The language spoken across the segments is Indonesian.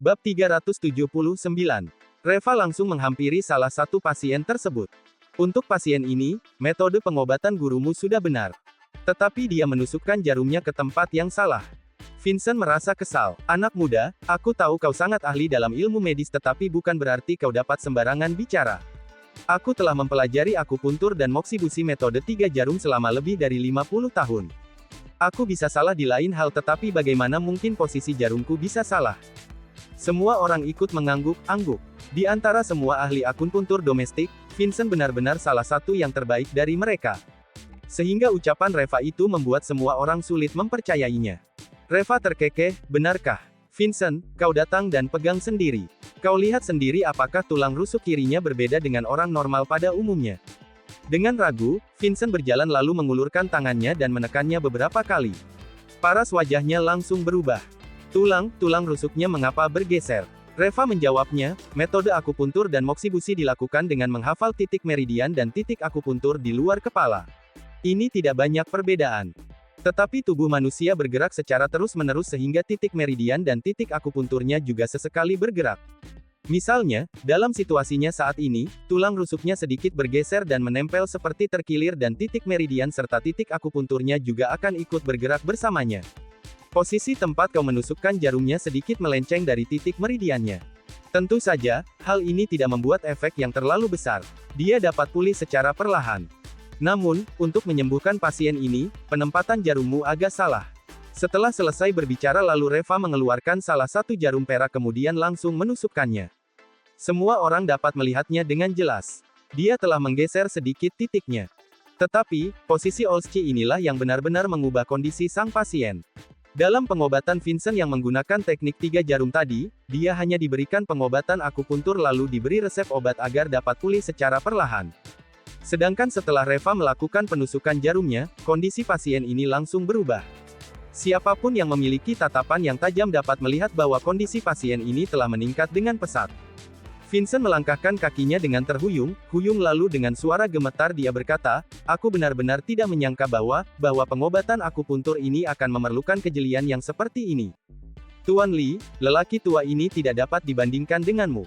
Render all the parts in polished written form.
Bab 379. Reva langsung menghampiri salah satu pasien tersebut. Untuk pasien ini, metode pengobatan gurumu sudah benar. Tetapi dia menusukkan jarumnya ke tempat yang salah. Vincent merasa kesal. Anak muda, aku tahu kau sangat ahli dalam ilmu medis tetapi bukan berarti kau dapat sembarangan bicara. Aku telah mempelajari akupuntur dan moksibusi metode 3 jarum selama lebih dari 50 tahun. Aku bisa salah di lain hal tetapi bagaimana mungkin posisi jarumku bisa salah? Semua orang ikut mengangguk-angguk. Di antara semua ahli akupuntur domestik, Vincent benar-benar salah satu yang terbaik dari mereka. Sehingga ucapan Reva itu membuat semua orang sulit mempercayainya. Reva terkekeh, benarkah? Vincent, kau datang dan pegang sendiri. Kau lihat sendiri apakah tulang rusuk kirinya berbeda dengan orang normal pada umumnya. Dengan ragu, Vincent berjalan lalu mengulurkan tangannya dan menekannya beberapa kali. Paras wajahnya langsung berubah. Tulang rusuknya mengapa bergeser? Reva menjawabnya, metode akupuntur dan moksibusi dilakukan dengan menghafal titik meridian dan titik akupuntur di luar kepala. Ini tidak banyak perbedaan. Tetapi tubuh manusia bergerak secara terus-menerus sehingga titik meridian dan titik akupunturnya juga sesekali bergerak. Misalnya, dalam situasinya saat ini, tulang rusuknya sedikit bergeser dan menempel seperti terkilir dan titik meridian serta titik akupunturnya juga akan ikut bergerak bersamanya. Posisi tempat kau menusukkan jarumnya sedikit melenceng dari titik meridiannya. Tentu saja, hal ini tidak membuat efek yang terlalu besar. Dia dapat pulih secara perlahan. Namun, untuk menyembuhkan pasien ini, penempatan jarummu agak salah. Setelah selesai berbicara lalu Reva mengeluarkan salah satu jarum perak kemudian langsung menusukkannya. Semua orang dapat melihatnya dengan jelas. Dia telah menggeser sedikit titiknya. Tetapi, posisi Olski inilah yang benar-benar mengubah kondisi sang pasien. Dalam pengobatan Vincent yang menggunakan teknik 3 jarum tadi, dia hanya diberikan pengobatan akupuntur lalu diberi resep obat agar dapat pulih secara perlahan. Sedangkan setelah Reva melakukan penusukan jarumnya, kondisi pasien ini langsung berubah. Siapapun yang memiliki tatapan yang tajam dapat melihat bahwa kondisi pasien ini telah meningkat dengan pesat. Vincent melangkahkan kakinya dengan terhuyung-huyung lalu dengan suara gemetar dia berkata, aku benar-benar tidak menyangka bahwa pengobatan akupuntur ini akan memerlukan kejelian yang seperti ini. Tuan Li, lelaki tua ini tidak dapat dibandingkan denganmu.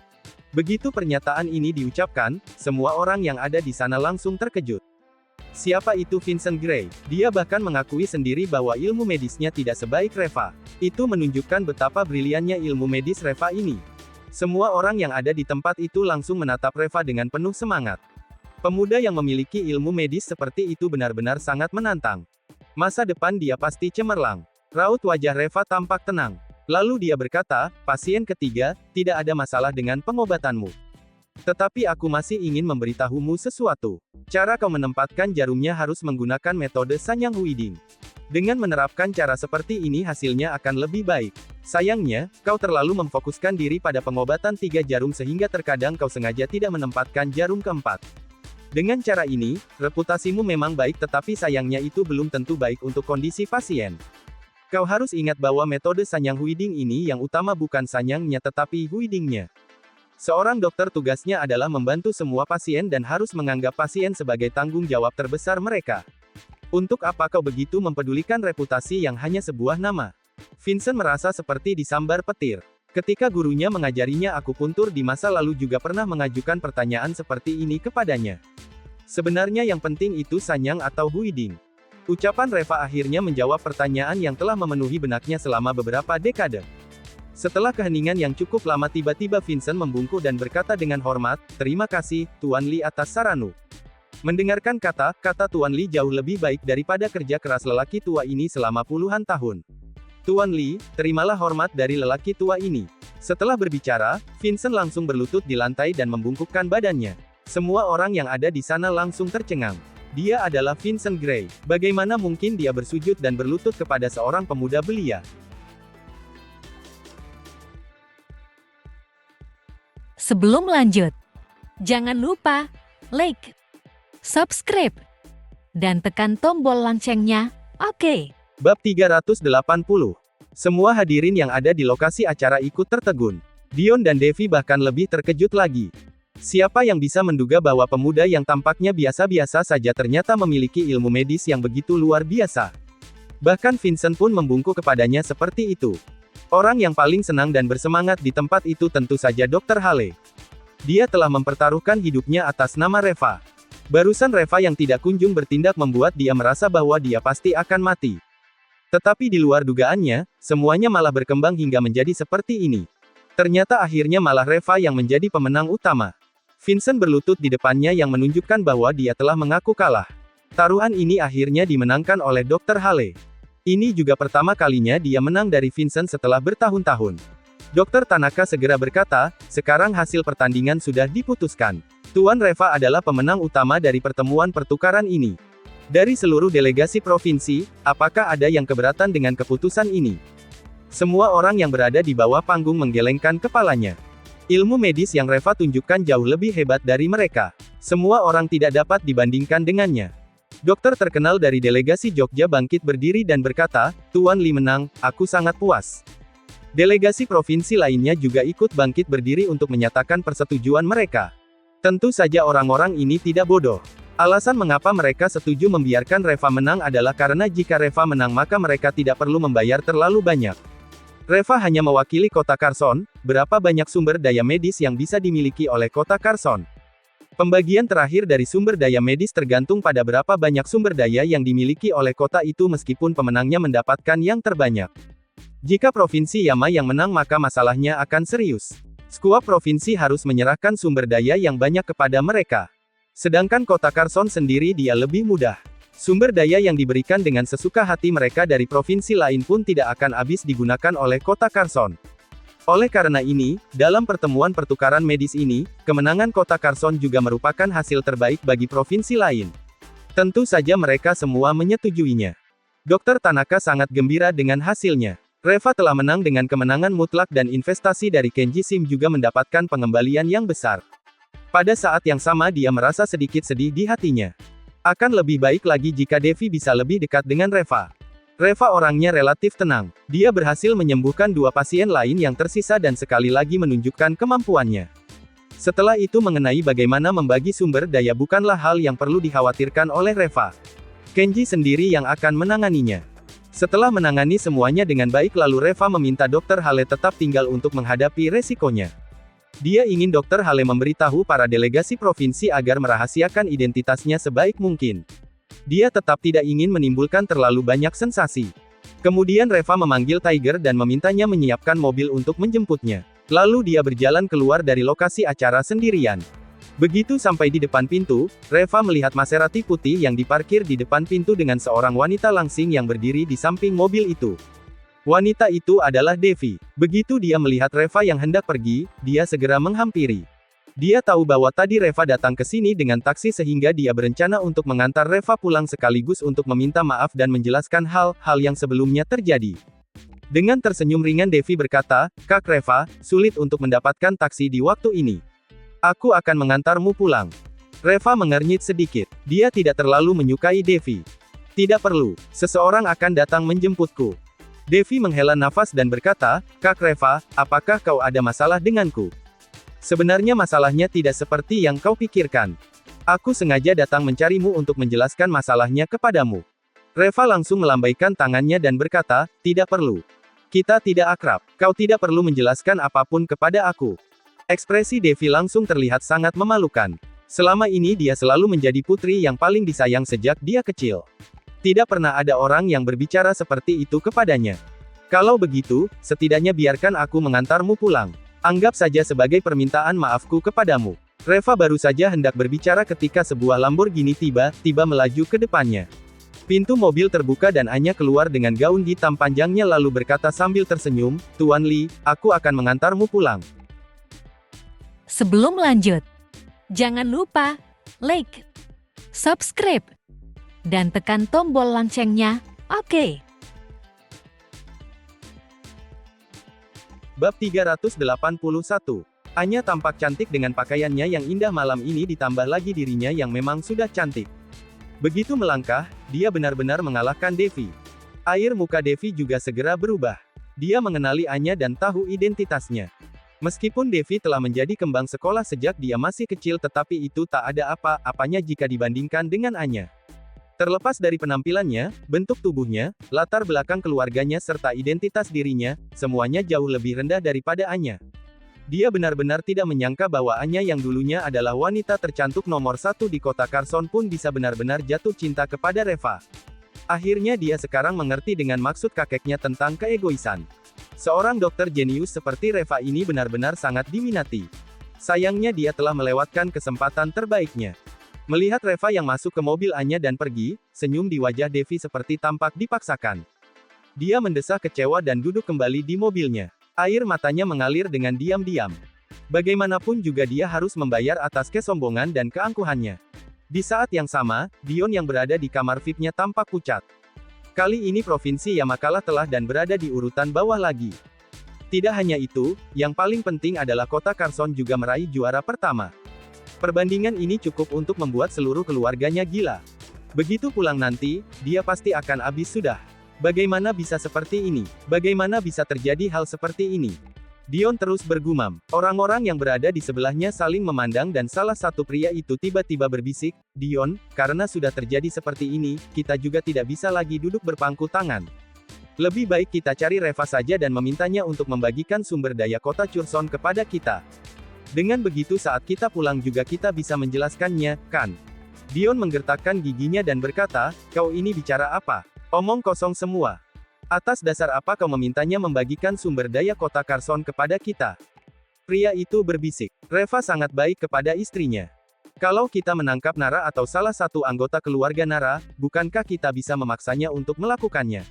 Begitu pernyataan ini diucapkan, semua orang yang ada di sana langsung terkejut. Siapa itu Vincent Gray? Dia bahkan mengakui sendiri bahwa ilmu medisnya tidak sebaik Reva. Itu menunjukkan betapa briliannya ilmu medis Reva ini. Semua orang yang ada di tempat itu langsung menatap Reva dengan penuh semangat. Pemuda yang memiliki ilmu medis seperti itu benar-benar sangat menantang. Masa depan dia pasti cemerlang. Raut wajah Reva tampak tenang. Lalu dia berkata, pasien ketiga, tidak ada masalah dengan pengobatanmu. Tetapi aku masih ingin memberitahumu sesuatu. Cara kau menempatkan jarumnya harus menggunakan metode Sanyang Huiding. Dengan menerapkan cara seperti ini hasilnya akan lebih baik. Sayangnya, kau terlalu memfokuskan diri pada pengobatan 3 jarum sehingga terkadang kau sengaja tidak menempatkan jarum keempat. Dengan cara ini, reputasimu memang baik tetapi sayangnya itu belum tentu baik untuk kondisi pasien. Kau harus ingat bahwa metode Sanyang Huiding ini yang utama bukan sanyangnya tetapi huidingnya. Seorang dokter tugasnya adalah membantu semua pasien dan harus menganggap pasien sebagai tanggung jawab terbesar mereka. Untuk apa kau begitu mempedulikan reputasi yang hanya sebuah nama? Vincent merasa seperti disambar petir. Ketika gurunya mengajarinya akupuntur di masa lalu juga pernah mengajukan pertanyaan seperti ini kepadanya. Sebenarnya yang penting itu sanyang atau huiding. Ucapan Reva akhirnya menjawab pertanyaan yang telah memenuhi benaknya selama beberapa dekade. Setelah keheningan yang cukup lama tiba-tiba Vincent membungkuk dan berkata dengan hormat, terima kasih, Tuan Li atas saranmu. Mendengarkan kata-kata Tuan Li jauh lebih baik daripada kerja keras lelaki tua ini selama puluhan tahun. Tuan Li, terimalah hormat dari lelaki tua ini. Setelah berbicara, Vincent langsung berlutut di lantai dan membungkukkan badannya. Semua orang yang ada di sana langsung tercengang. Dia adalah Vincent Gray. Bagaimana mungkin dia bersujud dan berlutut kepada seorang pemuda belia? Sebelum lanjut, jangan lupa like, subscribe, dan tekan tombol loncengnya, oke? Bab 380. Semua hadirin yang ada di lokasi acara ikut tertegun. Dion dan Devi bahkan lebih terkejut lagi. Siapa yang bisa menduga bahwa pemuda yang tampaknya biasa-biasa saja ternyata memiliki ilmu medis yang begitu luar biasa. Bahkan Vincent pun membungkuk kepadanya seperti itu. Orang yang paling senang dan bersemangat di tempat itu tentu saja Dr. Hale. Dia telah mempertaruhkan hidupnya atas nama Reva. Barusan Reva yang tidak kunjung bertindak membuat dia merasa bahwa dia pasti akan mati. Tetapi di luar dugaannya, semuanya malah berkembang hingga menjadi seperti ini. Ternyata akhirnya malah Reva yang menjadi pemenang utama. Vincent berlutut di depannya yang menunjukkan bahwa dia telah mengaku kalah. Taruhan ini akhirnya dimenangkan oleh Dr. Hale. Ini juga pertama kalinya dia menang dari Vincent setelah bertahun-tahun. Dr. Tanaka segera berkata, sekarang hasil pertandingan sudah diputuskan. Tuan Reva adalah pemenang utama dari pertemuan pertukaran ini. Dari seluruh delegasi provinsi, apakah ada yang keberatan dengan keputusan ini? Semua orang yang berada di bawah panggung menggelengkan kepalanya. Ilmu medis yang Reva tunjukkan jauh lebih hebat dari mereka. Semua orang tidak dapat dibandingkan dengannya. Dokter terkenal dari delegasi Jogja bangkit berdiri dan berkata, Tuan Li menang, aku sangat puas. Delegasi provinsi lainnya juga ikut bangkit berdiri untuk menyatakan persetujuan mereka. Tentu saja orang-orang ini tidak bodoh. Alasan mengapa mereka setuju membiarkan Reva menang adalah karena jika Reva menang maka mereka tidak perlu membayar terlalu banyak. Reva hanya mewakili kota Carson, berapa banyak sumber daya medis yang bisa dimiliki oleh kota Carson. Pembagian terakhir dari sumber daya medis tergantung pada berapa banyak sumber daya yang dimiliki oleh kota itu meskipun pemenangnya mendapatkan yang terbanyak. Jika provinsi Yama yang menang maka masalahnya akan serius. Skuad provinsi harus menyerahkan sumber daya yang banyak kepada mereka. Sedangkan kota Carson sendiri dia lebih mudah. Sumber daya yang diberikan dengan sesuka hati mereka dari provinsi lain pun tidak akan habis digunakan oleh kota Carson. Oleh karena ini, dalam pertemuan pertukaran medis ini, kemenangan kota Carson juga merupakan hasil terbaik bagi provinsi lain. Tentu saja mereka semua menyetujuinya. Dr. Tanaka sangat gembira dengan hasilnya. Reva telah menang dengan kemenangan mutlak dan investasi dari Kenji Sim juga mendapatkan pengembalian yang besar. Pada saat yang sama dia merasa sedikit sedih di hatinya. Akan lebih baik lagi jika Devi bisa lebih dekat dengan Reva. Reva orangnya relatif tenang. Dia berhasil menyembuhkan 2 pasien lain yang tersisa dan sekali lagi menunjukkan kemampuannya. Setelah itu mengenai bagaimana membagi sumber daya bukanlah hal yang perlu dikhawatirkan oleh Reva. Kenji sendiri yang akan menanganinya. Setelah menangani semuanya dengan baik lalu Reva meminta Dr. Hale tetap tinggal untuk menghadapi resikonya. Dia ingin Dr. Hale memberitahu para delegasi provinsi agar merahasiakan identitasnya sebaik mungkin. Dia tetap tidak ingin menimbulkan terlalu banyak sensasi. Kemudian Reva memanggil Tiger dan memintanya menyiapkan mobil untuk menjemputnya. Lalu dia berjalan keluar dari lokasi acara sendirian. Begitu sampai di depan pintu, Reva melihat Maserati putih yang diparkir di depan pintu dengan seorang wanita langsing yang berdiri di samping mobil itu. Wanita itu adalah Devi. Begitu dia melihat Reva yang hendak pergi, dia segera menghampiri. Dia tahu bahwa tadi Reva datang ke sini dengan taksi sehingga dia berencana untuk mengantar Reva pulang sekaligus untuk meminta maaf dan menjelaskan hal-hal yang sebelumnya terjadi. Dengan tersenyum ringan Devi berkata, Kak Reva, sulit untuk mendapatkan taksi di waktu ini. Aku akan mengantarmu pulang. Reva mengernyit sedikit. Dia tidak terlalu menyukai Devi. Tidak perlu, seseorang akan datang menjemputku. Devi menghela nafas dan berkata, Kak Reva, apakah kau ada masalah denganku? Sebenarnya masalahnya tidak seperti yang kau pikirkan. Aku sengaja datang mencarimu untuk menjelaskan masalahnya kepadamu. Reva langsung melambaikan tangannya dan berkata, tidak perlu. Kita tidak akrab. Kau tidak perlu menjelaskan apapun kepada aku. Ekspresi Devi langsung terlihat sangat memalukan. Selama ini dia selalu menjadi putri yang paling disayang sejak dia kecil. Tidak pernah ada orang yang berbicara seperti itu kepadanya. Kalau begitu, setidaknya biarkan aku mengantarmu pulang. Anggap saja sebagai permintaan maafku kepadamu. Reva baru saja hendak berbicara ketika sebuah Lamborghini tiba-tiba melaju ke depannya. Pintu mobil terbuka dan Anya keluar dengan gaun hitam panjangnya lalu berkata sambil tersenyum, Tuan Li, aku akan mengantarmu pulang. Sebelum lanjut, jangan lupa like, subscribe, dan tekan tombol loncengnya, oke? Bab 381. Anya tampak cantik dengan pakaiannya yang indah malam ini ditambah lagi dirinya yang memang sudah cantik. Begitu melangkah, dia benar-benar mengalahkan Devi. Air muka Devi juga segera berubah. Dia mengenali Anya dan tahu identitasnya. Meskipun Devi telah menjadi kembang sekolah sejak dia masih kecil tetapi itu tak ada apa-apanya jika dibandingkan dengan Anya. Terlepas dari penampilannya, bentuk tubuhnya, latar belakang keluarganya serta identitas dirinya, semuanya jauh lebih rendah daripada Anya. Dia benar-benar tidak menyangka bahwa Anya yang dulunya adalah wanita tercantik nomor 1 di kota Carson pun bisa benar-benar jatuh cinta kepada Reva. Akhirnya dia sekarang mengerti dengan maksud kakeknya tentang keegoisan. Seorang dokter jenius seperti Reva ini benar-benar sangat diminati. Sayangnya dia telah melewatkan kesempatan terbaiknya. Melihat Reva yang masuk ke mobil Anya dan pergi, senyum di wajah Devi seperti tampak dipaksakan. Dia mendesah kecewa dan duduk kembali di mobilnya. Air matanya mengalir dengan diam-diam. Bagaimanapun juga dia harus membayar atas kesombongan dan keangkuhannya. Di saat yang sama, Dion yang berada di kamar VIP-nya tampak pucat. Kali ini Provinsi Yama kalah telah dan berada di urutan bawah lagi. Tidak hanya itu, yang paling penting adalah kota Carson juga meraih juara pertama. Perbandingan ini cukup untuk membuat seluruh keluarganya gila. Begitu pulang nanti, dia pasti akan habis sudah. Bagaimana bisa seperti ini? Bagaimana bisa terjadi hal seperti ini? Dion terus bergumam. Orang-orang yang berada di sebelahnya saling memandang dan salah satu pria itu tiba-tiba berbisik, "Dion, karena sudah terjadi seperti ini, kita juga tidak bisa lagi duduk berpangku tangan. Lebih baik kita cari Reva saja dan memintanya untuk membagikan sumber daya kota Carson kepada kita. Dengan begitu saat kita pulang juga kita bisa menjelaskannya, kan?" Dion menggertakkan giginya dan berkata, "Kau ini bicara apa? Omong kosong semua. Atas dasar apa kau memintanya membagikan sumber daya kota Carson kepada kita?" Pria itu berbisik. "Reva sangat baik kepada istrinya. Kalau kita menangkap Nara atau salah satu anggota keluarga Nara, bukankah kita bisa memaksanya untuk melakukannya?"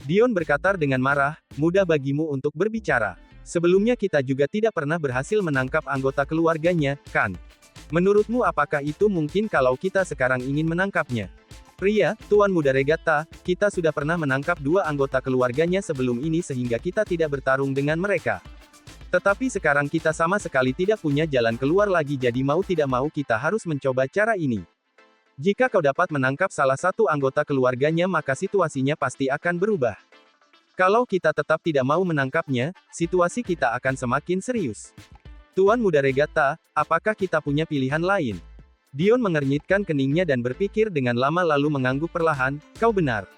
Dion berkata dengan marah, "Mudah bagimu untuk berbicara. Sebelumnya kita juga tidak pernah berhasil menangkap anggota keluarganya, kan? Menurutmu apakah itu mungkin kalau kita sekarang ingin menangkapnya?" "Pria, Tuan Muda Regatta, kita sudah pernah menangkap 2 anggota keluarganya sebelum ini sehingga kita tidak bertarung dengan mereka. Tetapi sekarang kita sama sekali tidak punya jalan keluar lagi jadi mau tidak mau kita harus mencoba cara ini. Jika kau dapat menangkap salah satu anggota keluarganya maka situasinya pasti akan berubah. Kalau kita tetap tidak mau menangkapnya, situasi kita akan semakin serius. Tuan Muda Regatta, apakah kita punya pilihan lain?" Dion mengernyitkan keningnya dan berpikir dengan lama lalu mengangguk perlahan, "Kau benar.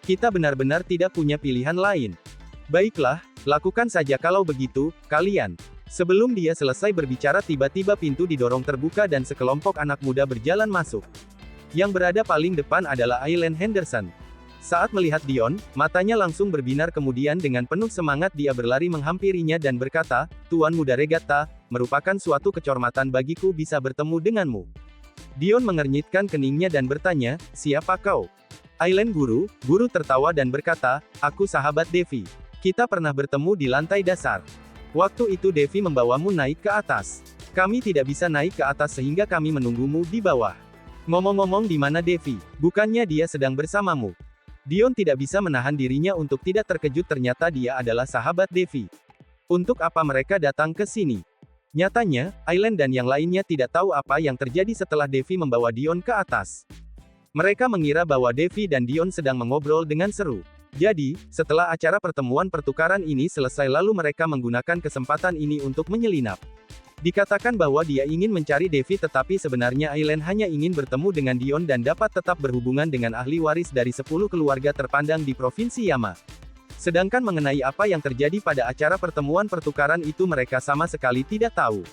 Kita benar-benar tidak punya pilihan lain. Baiklah, lakukan saja kalau begitu, kalian." Sebelum dia selesai berbicara tiba-tiba pintu didorong terbuka dan sekelompok anak muda berjalan masuk. Yang berada paling depan adalah Aileen Henderson. Saat melihat Dion, matanya langsung berbinar kemudian dengan penuh semangat dia berlari menghampirinya dan berkata, "Tuan Muda Regatta, merupakan suatu kehormatan bagiku bisa bertemu denganmu." Dion mengernyitkan keningnya dan bertanya, "Siapa kau?" Aileen guru tertawa dan berkata, "Aku sahabat Devi. Kita pernah bertemu di lantai dasar. Waktu itu Devi membawamu naik ke atas. Kami tidak bisa naik ke atas sehingga kami menunggumu di bawah. Ngomong-ngomong di mana Devi? Bukannya dia sedang bersamamu?" Dion tidak bisa menahan dirinya untuk tidak terkejut ternyata dia adalah sahabat Devi. Untuk apa mereka datang ke sini? Nyatanya, Aileen dan yang lainnya tidak tahu apa yang terjadi setelah Devi membawa Dion ke atas. Mereka mengira bahwa Devi dan Dion sedang mengobrol dengan seru. Jadi, setelah acara pertemuan pertukaran ini selesai lalu mereka menggunakan kesempatan ini untuk menyelinap. Dikatakan bahwa dia ingin mencari Devi tetapi sebenarnya Aileen hanya ingin bertemu dengan Dion dan dapat tetap berhubungan dengan ahli waris dari 10 keluarga terpandang di Provinsi Yama. Sedangkan mengenai apa yang terjadi pada acara pertemuan pertukaran itu mereka sama sekali tidak tahu.